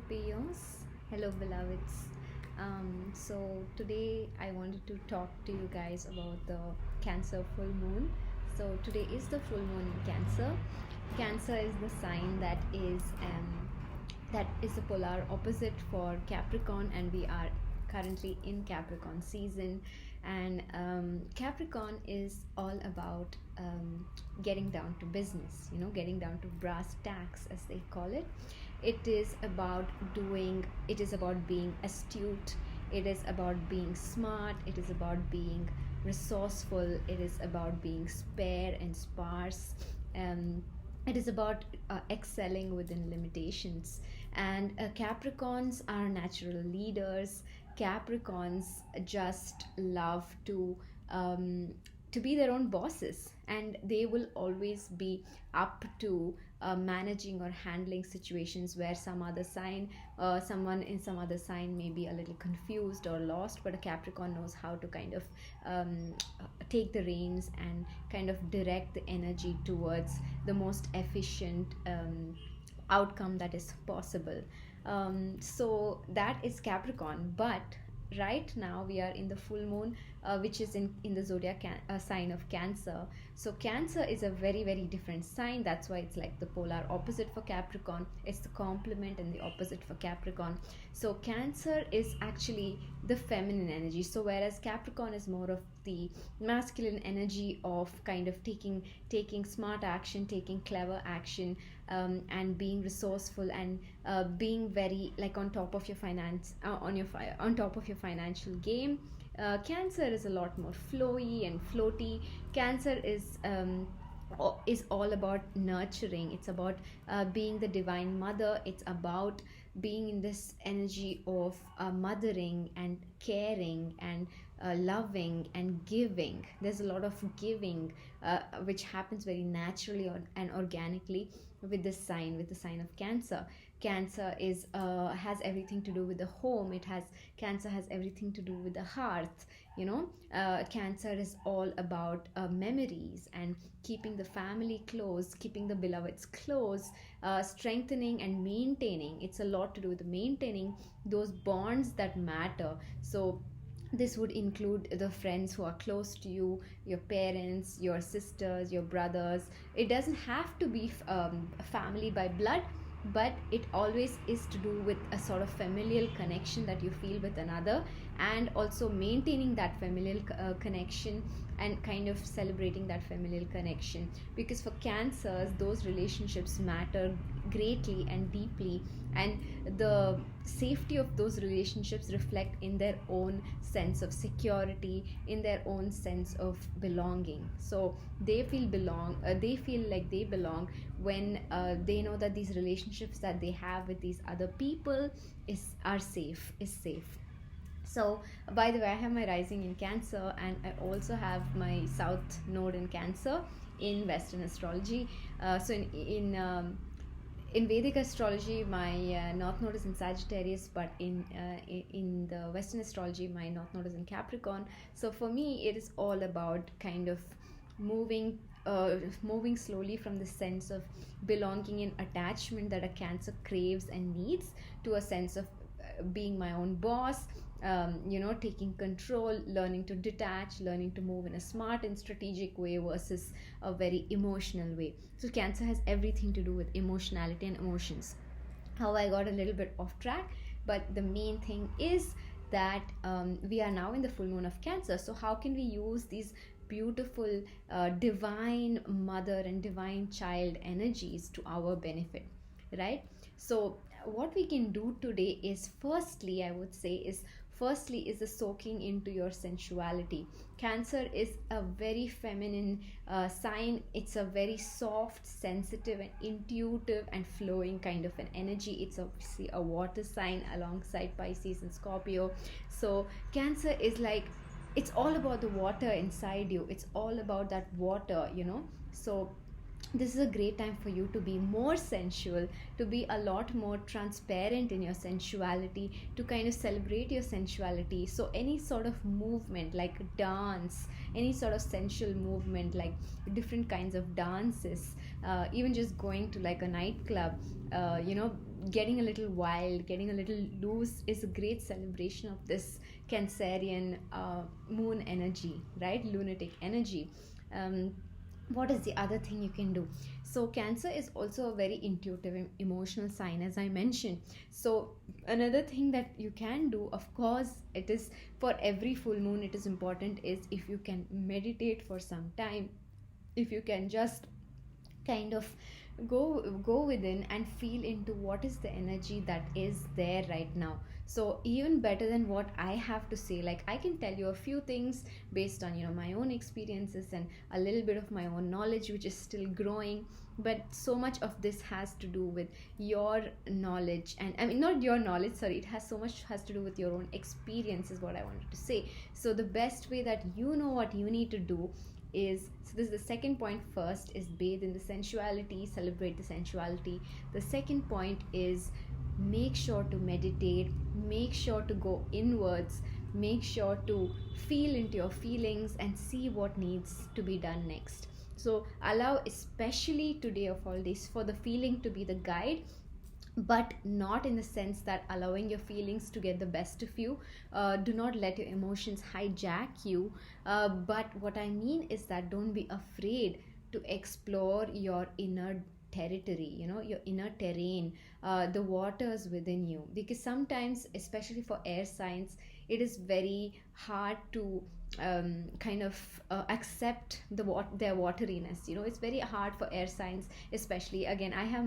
Peons. Hello, beloveds. So, today I wanted to talk to you guys about the Cancer full moon. So, today is the full moon in Cancer. Cancer is the sign that is the polar opposite for Capricorn, and we are currently in Capricorn season. And Capricorn is all about getting down to business, getting down to brass tacks, as they call it. It is about being astute, it is about being smart, it is about being resourceful, it is about being spare and sparse. um, it is about excelling within limitations. And Capricorns are natural leaders. Capricorns just love um, to be their own bosses, and they will always be up to managing or handling situations where someone in some other sign may be a little confused or lost, but a Capricorn knows how to kind of take the reins and kind of direct the energy towards the most efficient outcome that is possible. So that is Capricorn. But right now we are in the full moon, which is in the zodiac sign of Cancer. So Cancer is a very, very different sign. That's why it's like the polar opposite for Capricorn. It's the complement and the opposite for Capricorn. So Cancer is actually the feminine energy. So whereas Capricorn is more of the masculine energy of kind of taking smart action, taking clever action, and being resourceful, and being very like on top of your finance, on top of your financial game. Cancer is a lot more flowy and floaty. Cancer is all about nurturing. It's about being the divine mother. It's about being in this energy of mothering and caring and loving and giving. There's a lot of giving, which happens very naturally and organically with the sign of Cancer. Cancer is has everything to do with the home. Cancer has everything to do with the hearth. Cancer is all about memories and keeping the family close, keeping the beloveds close, strengthening and maintaining. It's a lot to do with maintaining those bonds that matter. So this would include the friends who are close to you, your parents, your sisters, your brothers. It doesn't have to be family by blood, but it always is to do with a sort of familial connection that you feel with another, and also maintaining that familial connection and kind of celebrating that familial connection. Because for Cancers, those relationships matter greatly and deeply, and the safety of those relationships reflect in their own sense of security, in their own sense of belonging. So they feel like they belong when they know that these relationships that they have with these other people is safe. So, by the way, I have my rising in Cancer, and I also have my south node in Cancer in Western astrology. So in Vedic astrology, my north node is in Sagittarius, but in the Western astrology, my north node is in Capricorn. So for me, it is all about kind of moving moving slowly from the sense of belonging and attachment that a Cancer craves and needs, to a sense of being my own boss, taking control, learning to detach, learning to move in a smart and strategic way versus a very emotional way. So Cancer has everything to do with emotionality and emotions. How I got a little bit off track, but the main thing is that we are now in the full moon of Cancer. So how can we use these beautiful divine mother and divine child energies to our benefit, right? So what we can do today is, firstly is the soaking into your sensuality. Cancer is a very feminine sign. It's a very soft, sensitive and intuitive and flowing kind of an energy. It's obviously a water sign alongside Pisces and Scorpio. So Cancer is like, it's all about the water inside you. It's all about that water. So this is a great time for you to be more sensual, to be a lot more transparent in your sensuality, to kind of celebrate your sensuality. So any sort of movement like dance, any sort of sensual movement like different kinds of dances, even just going to like a nightclub, getting a little wild, getting a little loose is a great celebration of this Cancerian moon energy, right? Lunatic energy. um, what is the other thing you can do? So Cancer is also a very intuitive and emotional sign, as I mentioned. So another thing that you can do, of course, it is for every full moon, it is important, is if you can meditate for some time, if you can just kind of go within and feel into what is the energy that is there right now. So even better than what I have to say, like I can tell you a few things based on my own experiences and a little bit of my own knowledge, which is still growing. But so much of this has to do with your knowledge, and I mean, not your knowledge, sorry, it has so much has to do with your own experience, is what I wanted to say. So the best way that you know what you need to do is, so this is the second point. First is bathe in the sensuality, celebrate the sensuality. The second point is make sure to meditate, make sure to go inwards, make sure to feel into your feelings and see what needs to be done next. So allow, especially today of all days, for the feeling to be the guide, but not in the sense that allowing your feelings to get the best of you. Do not let your emotions hijack you. But what I mean is that don't be afraid to explore your inner territory, your inner terrain, the waters within you, because sometimes, especially for air signs, it is very hard to kind of accept their wateriness. It's very hard for air signs, especially, again, I have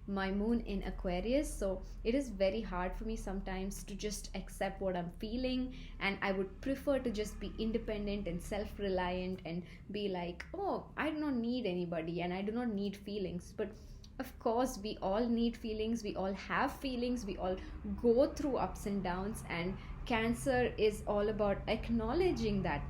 my moon in Aquarius, so it is very hard for me sometimes to just accept what I'm feeling, and I would prefer to just be independent and self-reliant and be like, oh, I do not need anybody and I do not need feelings. But of course, we all need feelings, we all have feelings, we all go through ups and downs, and Cancer is all about acknowledging that.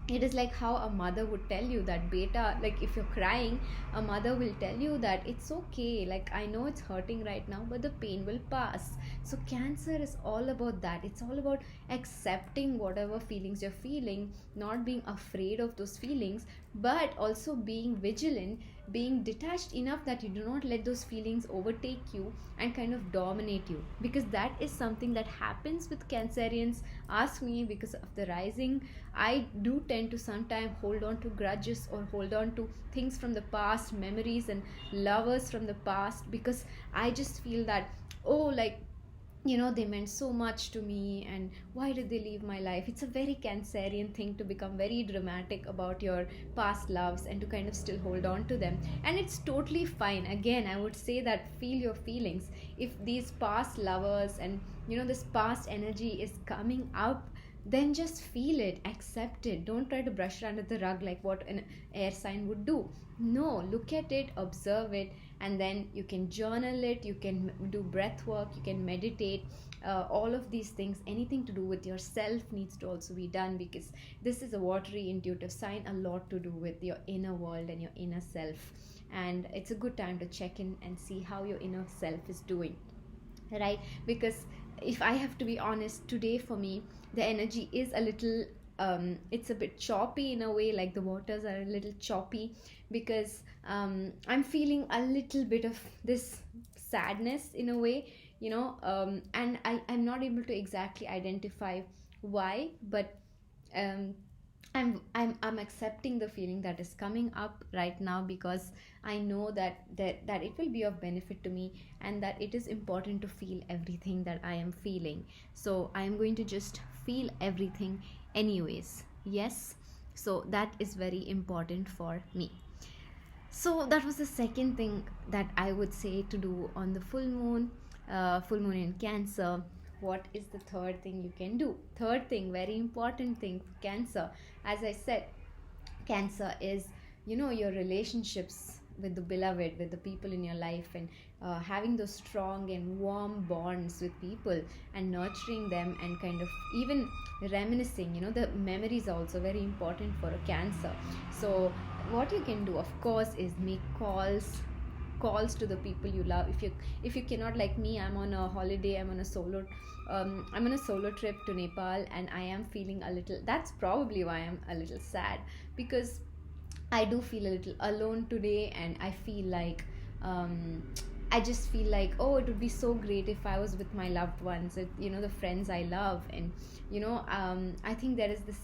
It is like how a mother would tell you that, beta, like if you're crying, a mother will tell you that it's okay, like I know it's hurting right now, but the pain will pass. So Cancer is all about that. It's all about accepting whatever feelings you're feeling, not being afraid of those feelings, but also being vigilant, being detached enough that you do not let those feelings overtake you and kind of dominate you, because that is something that happens with Cancerians. Ask me, because of the rising, I do tend to sometimes hold on to grudges or hold on to things from the past, memories and lovers from the past, because I just feel that, oh, like, they meant so much to me, and why did they leave my life? It's a very Cancerian thing to become very dramatic about your past loves and to kind of still hold on to them. And it's totally fine. Again, I would say that feel your feelings. If these past lovers and this past energy is coming up, then just feel it, accept it. Don't try to brush it under the rug like what an air sign would do. No, look at it, observe it, and then you can journal it, you can do breath work, you can meditate. All of these things, anything to do with yourself, needs to also be done, because this is a watery intuitive sign, a lot to do with your inner world and your inner self. And it's a good time to check in and see how your inner self is doing, right? Because if I have to be honest, today for me the energy is a little it's a bit choppy in a way, like the waters are a little choppy, because I'm feeling a little bit of this sadness in a way, and I'm not able to exactly identify why, but um, I'm accepting the feeling that is coming up right now, because I know that it will be of benefit to me, and that it is important to feel everything that I am feeling. So I am going to just feel everything anyways. Yes. So that is very important for me. So that was the second thing that I would say to do on the full moon in Cancer. What is the third thing you can do? Third thing, very important thing for Cancer, as I said, Cancer is your relationships with the beloved, with the people in your life, and having those strong and warm bonds with people and nurturing them, and kind of even reminiscing. The memories are also very important for a Cancer. So what you can do, of course, is make calls to the people you love. If you cannot, like me, I'm on a holiday, I'm on a solo trip to Nepal, and I am feeling a little, that's probably why I'm a little sad, because I do feel a little alone today, and I feel like I just feel like, oh, it would be so great if I was with my loved ones, the friends I love. And I think there is this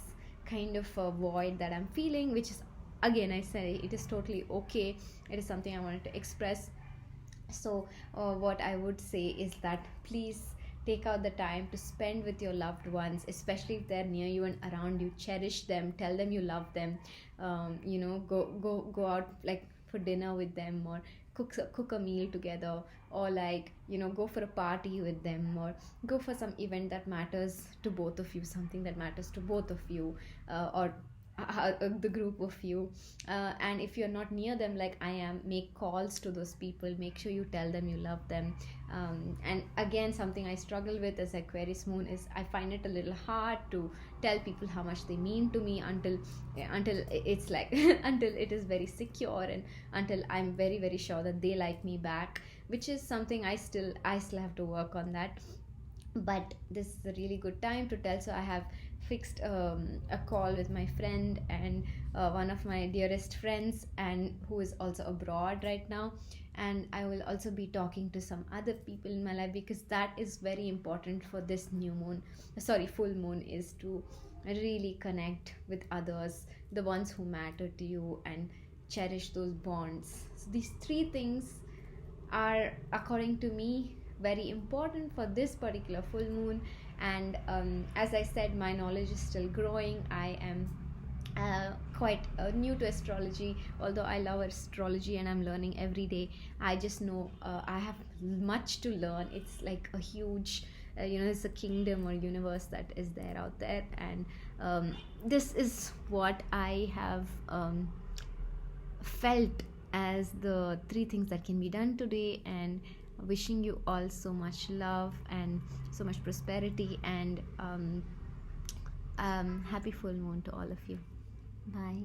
kind of a void that I'm feeling, which is, again, I say it is totally okay. It is something I wanted to express. So what I would say is that please take out the time to spend with your loved ones, especially if they're near you and around you. Cherish them, tell them you love them. Go out, like, for dinner with them, or cook a meal together, or, like, go for a party with them, or go for some event that matters to both of you, something that matters to both of you, or the group of you. And if you're not near them like I am, make calls to those people, make sure you tell them you love them. And again, something I struggle with as Aquarius moon is I find it a little hard to tell people how much they mean to me until it's like until it is very secure, and until I'm very, very sure that they like me back, which is something I still have to work on that. But this is a really good time to tell. So I have fixed a call with my friend, and one of my dearest friends, and who is also abroad right now. And I will also be talking to some other people in my life, because that is very important for this full moon, is to really connect with others, the ones who matter to you, and cherish those bonds. So these three things are, according to me, very important for this particular full moon. And as I said, my knowledge is still growing. I am quite new to astrology, although I love astrology and I'm learning every day. I just know I have much to learn. It's like a huge, it's a kingdom or universe that is there out there. And this is what I have felt as the three things that can be done today. And wishing you all so much love and so much prosperity, and happy full moon to all of you. Bye.